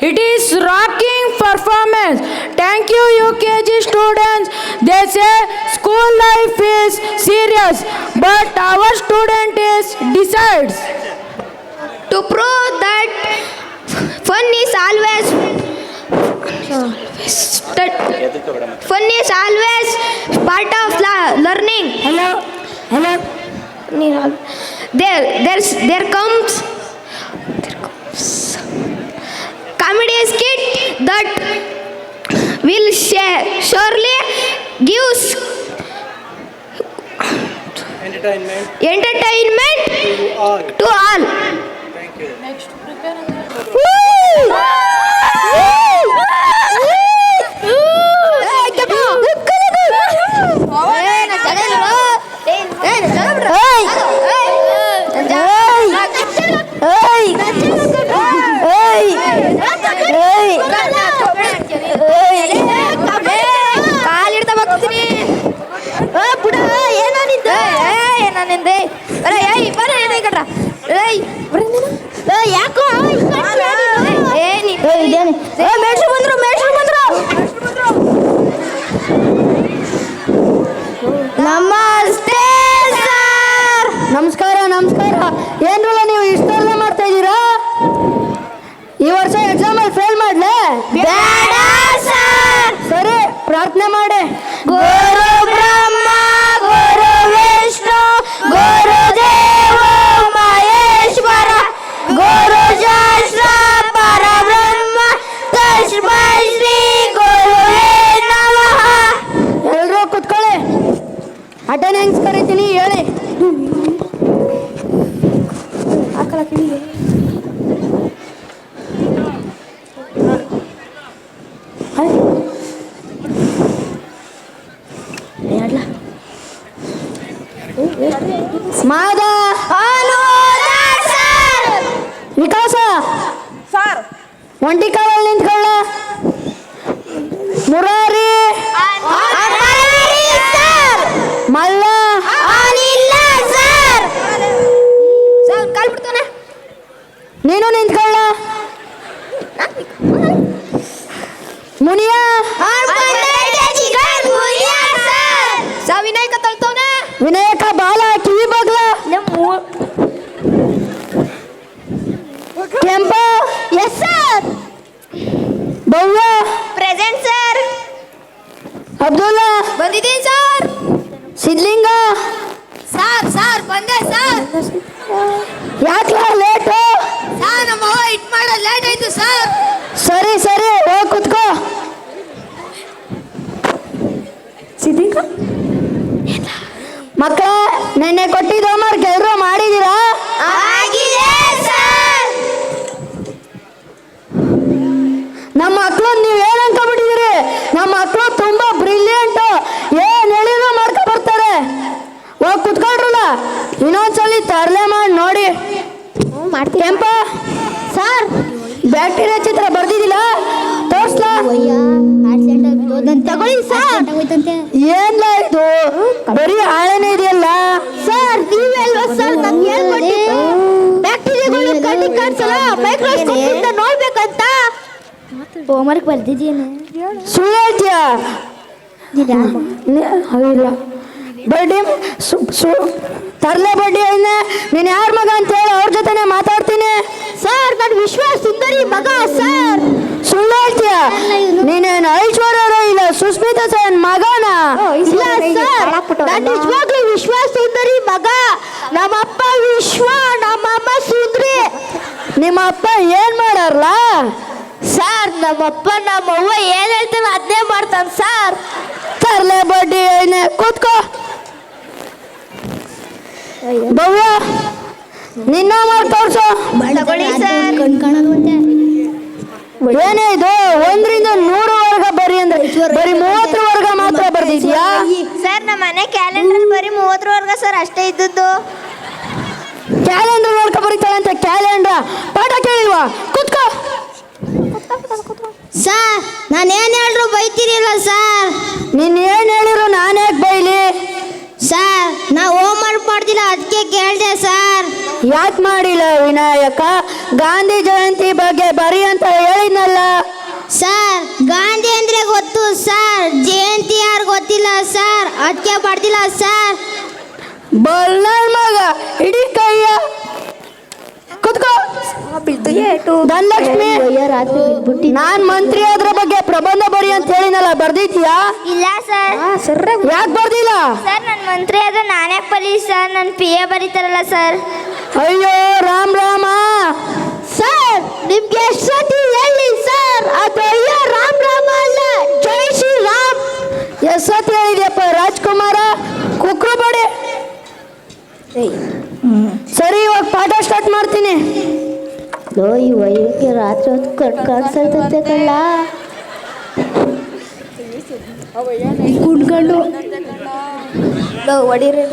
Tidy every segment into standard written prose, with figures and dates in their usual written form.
It is rocking performance. Thank you, UKG students. They say school life is serious, but our student is decides. To prove that fun is always part of learning. Hello. There comes comedy skit that will surely gives entertainment to all. Thank you. ಯಾಕೋ ನಮಸ್ತೆ sir. ನಮಸ್ಕಾರ. ಏನ್ರಲ್ಲ ನೀವು ಇಷ್ಟೆಲ್ಲ ಮಾಡ್ತಾ ಇದ್ದೀರಾ? ಈ ವರ್ಷ exam ಅಲ್ಲಿ ಫೇಲ್ ಮಾಡ್ಲೆ? ಬೇಡ ಸರ್. ಸರಿ, ಪ್ರಾರ್ಥನೆ ಮಾಡಿ. ಗುರು ಬ್ರಹ್ಮ ಗುರು ವಿಷ್ಣು ಗುರು ದೇವ ಮಹೇಶ್ವರ ಗುರು ಶಾಸ್ತ್ರ ಪರಬ್ರಹ್ಮ ತಸ್ಮೈ ಶ್ರೀ ಗುರುವೇ ನಮಃ. ಎಲ್ರೂ ಕುತ್ಕೊಳ್ಳಿ. ಅಟೆಂಡೆನ್ಸ್ ಕರಿತೀನಿ, ಹೇಳಿ. ಮಾದ, ವಿಕಾಸ Sir. ಒಂಟಿ ಕಾಲಲ್ಲಿ ನಿಂತ್ಕೊಳ್ಳ. ಮುರಾರಿ, ಮಲ್ಲ, ನೀನು ನಿಂತ್ಕೊಳ್ಳ. ಮುನಿಯ, ವಿನಾಯಕ ತಳ್ತವನೆ. ವಿನಾಯಕ, ಬಾಲ, ಕಿವಿ ಬಗ್ಲ, ಕೆಂಪ, ಎಸ್ ಸರ್. ಭವ್ಯ, ಪ್ರೆಸೆಂಟ್ ಸರ್. ಅಬ್ದುಲ್ಲಾ, ಬಂದಿದ್ದೀನಿ ಸರ್. ಸಿದ್ಲಿಂಗ. ಸರ್ ಬಂದೆ ಸರ್. ಯಾಕೆ ಲೇಟು? ಸರ್ ನಮ್ಮ ಅವ್ವ ಇಟ್ ಮಾಡೋದು ಲೇಟ್ ಆಯ್ತು ಸರ್. ಸರಿ, ಹೋಗಿ ಕುತ್ಕೋ. ಸಿದ್ಲಿಂಗ, ಮಕ್ಕಳ ನೆನ್ನೆ ಕೊಟ್ಟಿದ್ದ ಹೋಮ್ವರ್ಕ್ ಎಲ್ಲರೂ ಮಾಡಿದ್ದೀರಾ? ಆಗಿದೆ ಸರ್. ನಮ್ಮ ಮಕ್ಕಳು ನೀವು ಏನು ಅನ್ಕೊಂಡ್ಬಿಟ್ಟಿದ್ದೀರಿ? ನಮ್ಮ ಮಕ್ಕಳು ತುಂಬಾ ಬ್ರಿಲಿಯಂಟು. ಏನ್ ಹೇಳಿದ್ರು ಮಾಡ್ಕೊ ಬರ್ತಾರೆ. ಹೋಗಿ ಕುತ್ಕೊಳ್ರಲ್ಲ. ಇನ್ನೊಂದ್ಸಲಿ ತರಲೆ ಮಾಡಿ ನೋಡಿ. ಕೆಂಪ ಸರ್, ಬ್ಯಾಕ್ಟೀರಿಯಾ ಚಿತ್ರ ಬರ್ದಿದ್ದಿಲ್ಲ, ತೋರ್ಸ್ಲಾ? ತಗೊಳ್ಳಿ ಸರ್. ಏನ್ಲ ಇದು? ಬರೀ ಹಾಳೆನೇ ಇದೆಯಲ್ಲ. ಸರ್ ನೀವೆಲ್ವಾ ಸರ್ ನಮ್ಗೆ ಹೇಳ್ಕೊಟ್ಟಿದ್ದು ಬ್ಯಾಕ್ಟೀರಿಯಾಗಳು ಕಣ್ಣಿಗೆ ಕಾಣಿಸಲ್ಲ, ಮೈಕ್ರೋಸ್ಕೋಪ್ ಇಂದ ನೋಡ್ಬೇಕಂತ. ಹೋಮ್ವರ್ಕ್ ಬರ್ದಿದ್ದೀನಿ. ಸುಳ್ಳು ಹೇಳ್ತೀಯಾ? ಇಲ್ಲ ಬಡ್ಡಿ ತರ್ಲೆ ಬಡ್ಡಿ ಐನೆ. ನೀನು ಯಾರ ಮಗ ಅಂತ ಹೇಳಿ ಅವ್ರ ಜೊತೆನೆ ಮಾತಾಡ್ತೀನಿ. ಸರ್ ನನ್ನ ವಿಶ್ವಾಸ ಸುಂದರಿ ಮಗ ಸರ್. ಸುಳ್ಳು ಹೇಳ್ತೀಯಾ? ನೀನೇನು ಐಶ್ವರ್ಯ ಇಲ್ಲ ಸುಸ್ಮಿತಾ ಸೇನ್ ಮಗನ? ಇಲ್ಲ ಸರ್, ನನ್ನ ನಿಜವಾಗ್ಲೂ ವಿಶ್ವಾಸ ಸುಂದರಿ ಮಗ. ನಮ್ಮಪ್ಪ ವಿಶ್ವ, ನಮ್ಮಮ್ಮ ಸುಂದರಿ. ನಿಮ್ಮ ಅಪ್ಪ ಏನ್ ಮಾಡಾರಲ್ಲ? ಸರ್ ನಮ್ಮಪ್ಪ ನಮ್ಮವ್ವ ಏನ್ ಹೇಳ್ತೇವೆ ಅದನ್ನೇ ಮಾಡ್ತಾನೆ ಸರ್. ತರ್ಲೆ ಬಡ್ಡಿ ಐನೆ. ಕೂತ್ಕೋ. ಭವ್ಯ, ನಿನ್ನ ಮಾಡ್ ತೋರ್ಸು. ತಗೊಳ್ಳಿ ಸರ್. ಏನೇ ಇದು? 1ರಿಂದ 100 ವರ್ಗ ಬರಿ ಅಂದ್ರೆ ಬರೀ 30 ವರ್ಗ ಮಾತ್ರ ಬರ್ದಿದ್ಯಾ? ಸರ್ ನಮ್ಮ ಮನೆ ಕ್ಯಾಲೆಂಡರ್ ಬರೀ 30 ವರ್ಗ ಸರ್ ಅಷ್ಟೇ ಇದ್ದದ್ದು. ಕ್ಯಾಲೆಂಡರ್ ನೋಡ್ಕೊ ಬರೀತಾಳೆ ಅಂತ ಕ್ಯಾಲೆಂಡರ್ ಪಾಠ ಕೇಳಿಲ್ವಾ? ಕೂತ್ಕೋ. ಸರ್ ನಾನೇನು ಹೇಳಿದ್ರು ಬೈತೀರಿಲ್ಲ ಸರ್. ನೀನ್ ಏನ್ ಹೇಳಿದ್ರು ನಾನು ಯಾಕೆ ಬೈಲಿ? ಸರ್ ನಾ ಹೋಮ್ವರ್ಕ್ ಮಾಡ್ತಿಲ್ಲ ಅದಕ್ಕೆ ಕೇಳಿದೆ ಸರ್. ಯಾಕೆ ಮಾಡಿಲ್ಲ ವಿನಾಯಕ? ಗಾಂಧಿ ಜಯಂತಿ ಬಗ್ಗೆ ಬರಿ ಅಂತ ಹೇಳಿದ್ನಲ್ಲ. ಅದಕ್ಕೆ ಬರ್ದಿಲ್ಲ ಸರ್. ಬಲ್ನಳ್ ಮಗ ಇಡೀ ಕೈಯ ಕುತ್ಕೋ. ಧನಲಕ್ಷ್ಮಿ, ನಾನ್ ಮಂತ್ರಿ ಅದ್ರ ಬಗ್ಗೆ ಪ್ರಬಂಧ ಬರಿ ಅಂತ ಹೇಳಿನಲ್ಲ, ಬರ್ದಿದ್ಯಾ? ಇಲ್ಲ ಸರ್. ಯಾಕೆ ಬರ್ದಿಲ್ಲ? ಸರ್ ನನ್ನ ಮಂತ್ರಿ ಆದ್ರೆ ನಾನೇ ಬರೀ ಸರ್, ನನ್ನ ಪಿ ಎ ಬರೀತಾರಲ್ಲ ಸರ್. ಅಯ್ಯೋ ರಾಮ್ ರಾಮ. ಸರ್ ನಿಮ್ಗೆ ಎಷ್ಟು ಸತಿ ಹೇಳಿ ಸರ್, ಅದು ಅಯ್ಯೋ ರಾಮ್ ರಾಮ ಅಲ್ಲ, ಜೈ ಶ್ರೀರಾಮ್. ಎಷ್ಟು ಸತಿ ಹೇಳಿದ್ಯಪ್ಪ ರಾಜ್ಕುಮಾರ, ಕುಕ್ರು ಬಡಿ. ಸರಿ, ಇವಾಗ ಪಾಠ ಸ್ಟಾರ್ಟ್ ಮಾಡ್ತೀನಿ. ಈ ವೈದ್ಯಕ್ಕೆ ರಾತ್ರಿ ಹೊತ್ತು ಕಾಣಿಸ್ತೈತೆ ಕಳ್ಳ ಕುಡ್ಕೊಂಡು ಹೊಡೀರಿ.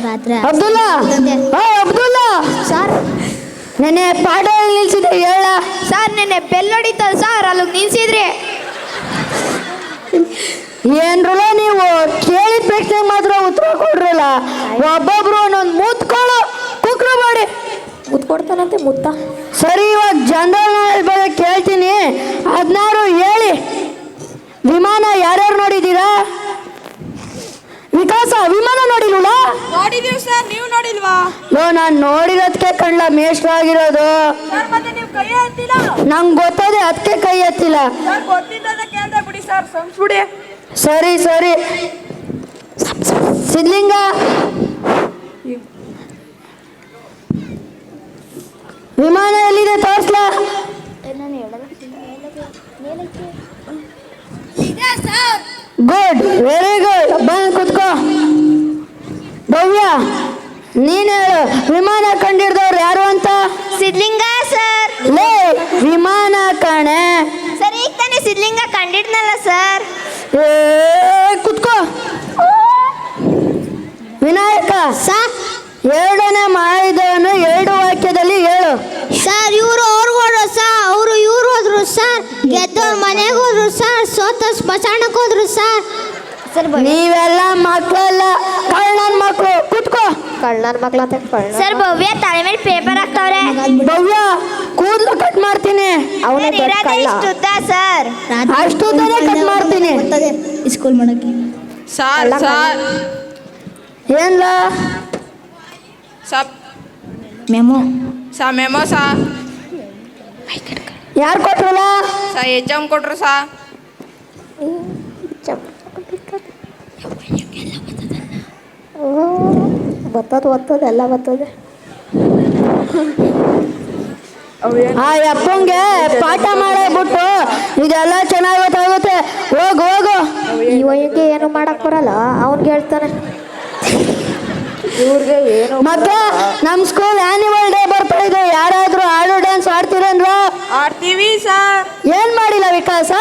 ರಾತ್ರಿ ಅಬ್ದುಲ್ಲಾ, ಅಬ್ದುಲ್ಲಾ ಸರ್. ನೆನೆ ಪಾಠ ನಿಲ್ಸಿದ್ರೆ ಹೇಳ. ಸರ್ ನೆನ್ನೆ ಬೆಲ್ ಹೊಡಿತಲ್ ಸರ್, ಅಲ್ಲಿಗೆ ನಿಲ್ಸಿದ್ರಿ. ಏನ್ರಲ್ಲ ನೀವು ಕೇಳಿದ ಪ್ರಶ್ನೆಗೆ ಮಾತ್ರ ಉತ್ತರ ಕೊಡ್ರಲ್ಲ. ಒಬ್ಬೊಬ್ರು ಒಂದೊಂದು ಮುತ್ಕೊಳ್ಳೋ ಕುಕ್ರು ಮಾಡಿ ಮುತ್ಕೊಡ್ತಾನಂತೆ ಮುತ್ತ. ಸರಿ, ಇವಾಗ ಜನರಲ್ ನಾಲೆಡ್ಜ್ ಬಗ್ಗೆ ಕೇಳ್ತೀನಿ, 16 ಹೇಳಿ. ವಿಮಾನ ಯಾರ್ಯಾರು ನೋಡಿದ್ದೀರಾ? ವಿಕಾಸ, ವಿಮಾನ ನೋಡಿಲ್ವಲ್ಲ? ನೋಡಿದೀವಿ ಸರ್, ನೀವು ನೋಡಿಲ್ವಾ? ನಾನು ನೋಡಿರೋದಕ್ಕೆ ಕಣ್ಣ ಮೇಷ್ಟ್ರ ಆಗಿರೋದು. ಮತ್ತೆ ನೀವು ಕೈ ಎತ್ತಿಲ್ಲ. ನಂಗೆ ಗೊತ್ತದೆ, ಅದಕ್ಕೆ ಕೈ ಎತ್ತಿಲ್ಲ. ಸರ್ ಗೊತ್ತಿದ್ದದ ಕೇಳ್ದೆ ಬಿಡಿ ಸರ್, ಸಂಸ್ಬಿಡಿ. ಸರಿ ಸರಿ. ಸಿದ್ಲಿಂಗ, ವಿಮಾನ ಎಲ್ಲಿದೆ ತೋರ್ಸ್ಲಾ? Good, very good. ಬಂದು ಕುತ್ಕೋ. ಭವ್ಯ, ನೀನ್ ಹೇಳು, ವಿಮಾನ ಕಂಡಿಡ್ದವ್ರು ಯಾರು ಅಂತ? ಸಿದ್ಲಿಂಗ ಸರ್. ಲೇ, ವಿಮಾನ ಕಾಣೆ. ಸರ್ ಈಗ ತಾನೇ ಸಿದ್ಲಿಂಗ ಕಂಡಿಡ್ನಲ್ಲ ಸರ್. ಕುತ್ಕೋ. ವಿನಾಯಕ, ಸರ್ 2ನೇ ಮಹಾಯುದ್ಧವನ್ನು 2 ವಾಕ್ಯದಲ್ಲಿ ಹೇಳು. ಸರ್ ಇವರು ಅವ್ರು ಹೋದ್ರು ಸರ್, ಅವರು ಇವ್ರು ಹೋದ್ರು ಸರ್, ಗೆದ್ದವ್ರ ಮನೆಗೆ ಹೋದ್ರು ಸರ್, ಸೋತ ಸ್ಮಶಾನಕ್ಕೆ ಹೋದ್ರು ಸರ್. ನೀವೆಲ್ಲ ಮಕ್ಕಳೆಲ್ಲ ಕಳ್ಳನ ಮಕ್ಕಳು, ಕುತ್ಕೋ. ಕಳ್ಳನ ಮಕ್ಳು ಅಂತ ಸರ್. ಭವ್ಯ ತಲೆ ಮೇಲೆ ಪೇಪರ್ ಹಾಕ್ತವ್ರೆ. ಭವ್ಯ, ಕೂದಲು ಕಟ್ ಮಾಡ್ತೀನಿ. ಸರ್ ಅಷ್ಟು ಕಟ್ ಮಾಡ್ತೀನಿ. ಸ್ಕೂಲ್ ಮಾಡಕ್ಕೆ ಸರ್ ಸರ್ ಏನ್ಲ ಸಪ್ ಮೆಮೊ ಮೆಮೋ ಸಾ ಯಾರು ಕೊಟ್ರಲ್ಲ? ಎಕ್ಸಾಮ್ ಕೊಟ್ರು ಸಾ. ಬರ್ತದೆ ಎಲ್ಲ ಬರ್ತದೆ. ಆ ಅಪ್ಪಂಗೆ ಪಾಠ ಮಾಡಬಿಟ್ಟು ಇದೆಲ್ಲ ಚೆನ್ನಾಗಿ ಗೊತ್ತಾಗುತ್ತೆ. ಹೋಗು ಹೋಗು. ಇವನಿಗೆ ಏನು ಮಾಡಕ್ ಬರಲ್ಲ, ಅವನ್ಗೆ ಹೇಳ್ತಾನೆ. ಮತ್ತೆ ನಮ್ಮ ಸ್ಕೂಲ್ ಆನ್ಯುವಲ್ ಡೇ ಬರ್ತಾ ಇದೆ, ಯಾರಾದ್ರೂ ಹಾಡು ಡ್ಯಾನ್ಸ್ ಆಡ್ತೀರೇನ್ರ? ಆಡ್ತೀವಿ ಸರ್. ಏನ್ ಮಾಡಿಲ್ಲ ವಿಕಾಸ?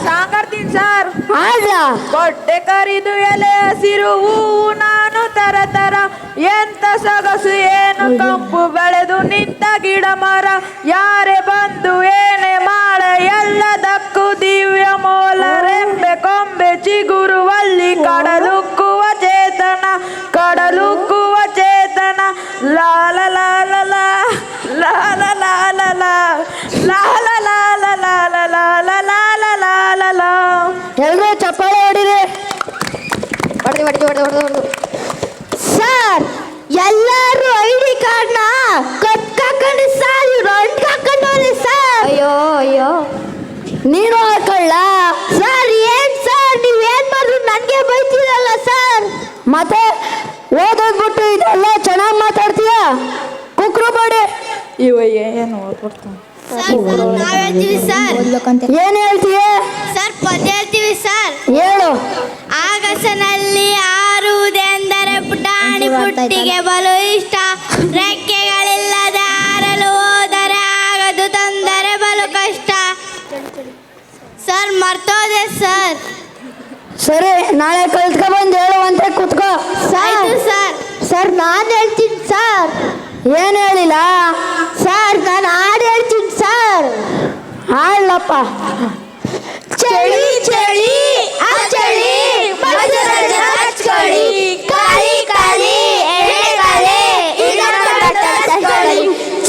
ಸಾಂಗ್ ಆಡ್ತೀನಿ ಸರ್. ಆಡ್ಲ? ಕೊಟ್ಟೆ ಕರಿದು ಎಲೆ ಹಸಿರು ಹೂವು ನಾನು ತರ ತರ, ಎಂತ ಸೊಗಸು ಏನು ಕಂಪು ಬೆಳೆದು ನಿಂತ ಗಿಡ ಮರ, ಯಾರೇ ಬಂದು ಏನೇ ಮಾಡ ಎಲ್ಲದಕ್ಕೂ ದಿವ್ಯ ಮೋಲ, ರೆಂಬೆ ಕೊಂಬೆ ಚಿಗುರುವಲ್ಲಿ ಕಡಲುಕ್ಕುವ ಚೇತನ, ಕಡಲುಕ್ಕುವ ಚೇತನ. ಲಾಲ ಲಾಲ ಲಾಲ ಲಾಲ ಲಾಲ ಲಾಲ ಲಾಲ ಲಾಲ ಲಾಲ ಲಾಲ ಲಾ. ಎಲ್ರೂ ಚಪ್ಪಾಳೆ ಹೊಡಿರಿ. ಸರ್ ಎಲ್ಲರೂ ಐಡಿ ಕಾರ್ಡ್ನ ಕಟ್ಕಾಕೊಂಡು ಸರ್, ಇವ್ರು ಅಂಟ್ಕಾಕೊಂಡವ್ರೆ ಸರ್. ಅಯ್ಯೋ ಅಯ್ಯೋ, ನೀನು ಹಾಕೊಳ್ಳ ಸರ್. ಏನ್ ಸರ್ ನೀವೇನ್ ಮಾಡಿದ್ರು ನನಗೆ ಬೈತೀರಲ್ಲ ಸರ್. ಮತ್ತೆ ಓದೋದ್ಬಿಟ್ಟು ಇದೆಲ್ಲ ಚೆನ್ನಾಗಿ ಮಾತಾಡ್ತೀಯ, ಕುಕ್ರು ಮಾಡಿ. ಏನು ಓದ್ಬಿಡ್ತಾನೆ. ನಾವ್ ಹೇಳ್ತೀವಿ ಸರ್. ಏನ್ ಹೇಳ್ತೀಯ? ಸರ್ ಪದ್ಯ ಹೇಳ್ತೀವಿ ಸರ್. ಹೇಳು. ಆಗಸನಲ್ಲಿ ಹಾರುವುದೆಂದರೆ ಪುಟಾಣಿ ಪುಟ್ಟಿಗೆ ಬಲು ಇಷ್ಟ, ರೆಕ್ಕೆಗಳಿಲ್ಲದೆ ಹಾರಲು ಹೋದರೆ ಆಗದು ತಂದರೆ ಬಲು ಕಷ್ಟ. ಸರ್ ಮರ್ತೋದೆ ಸರ್. ಸರಿ, ನಾಳೆ ಕಲ್ತ್ಕೊ ಬಂದು ಹೇಳುವಂತೆ ಕುತ್ಕೋ. ಆಯ್ತು ಸರ್. ಸರ್ ನಾನು ಹೇಳ್ತೀನಿ ಸರ್. ಏನ್ ಹೇಳಿಲ್ಲ ಸರ್? ನಾನು ಹಾಡು ಹೇಳ್ತೀನಿ ಸರ್. ಹಾಡ್ಲಪ್ಪ. ಚಳಿ ಚಳಿ ಆ ಚಳಿ ಮಧುರದ ಹಚ್ಕೊಳ್ಳಿ, ಕಾಳಿ ಕಾಳಿ ಎಣ್ಣೆ ಕಾಳಿ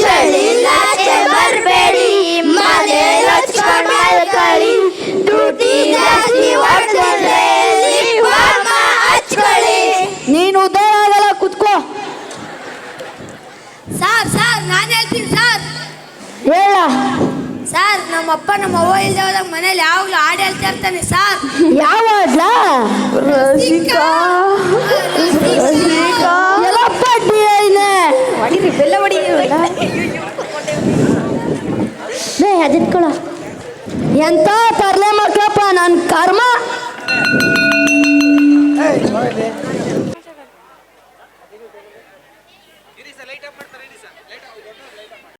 ಚಳಿ ಲಾಚೆ ಬರಬೇಡಿ, ಮನೆ ಹಚ್ಕೊಂಡು ಮಲ್ಕೊಳ್ಳಿ. ನಾನು ಹೇಳ್ತೀನಿ ಸರ್. ಹೇಳ. ಸರ್ ನಮ್ಮಪ್ಪ ನಮ್ಮ ಅವ್ವ ಇಲ್ದೆ ಹೋದಾಗ ಮನೇಲಿ ಯಾವಾಗಲೂ ಹಾಡು ಹೇಳ್ತಾ ಇರ್ತಾನೆ ಸರ್. ಯಾವ ಹಾಡ್ಲ? ಎಲ್ಲಪ್ಪ ಡಿಯೈನೆ ಅದಿಟ್ಕೊಳ. ಎಂತ ತರ್ಲೆ ಮಕ್ಕಳಪ್ಪ ನನ್ನ ಕರ್ಮ.